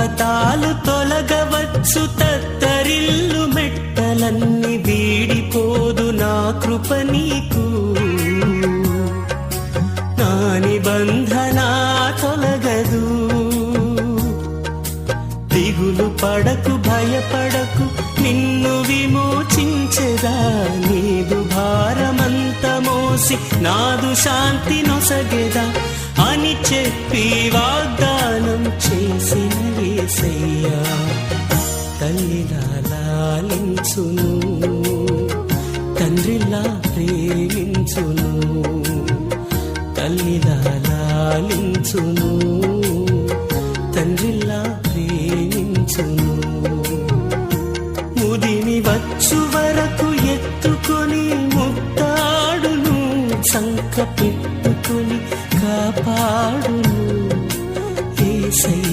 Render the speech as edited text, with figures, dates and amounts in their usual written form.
పర్వతాలు తొలగవచ్చు, తత్తరిల్లు మెట్టలన్నీ వీడిపోదు నా కృప నీకు. నా నిబంధన తొలగదు. దిగులు పడకు, భయపడకు, నిన్ను విమోచించెదా. నీదు భారమంత మోసి నాదు శాంతి నొసగెదా అని చెప్పి వాగ్దానం చేసిన యేసయ్యా. తల్లిలా లాలించును, తండ్రిలా ప్రేమించును. తల్లిలా లాలించును, తండ్రిలా ప్రేమించును. ముదిమి వచ్చు వరకు ఎత్తుకొని ముద్దాడును, సంక పెట్టుకొని కాపాడును యేసయ్యా.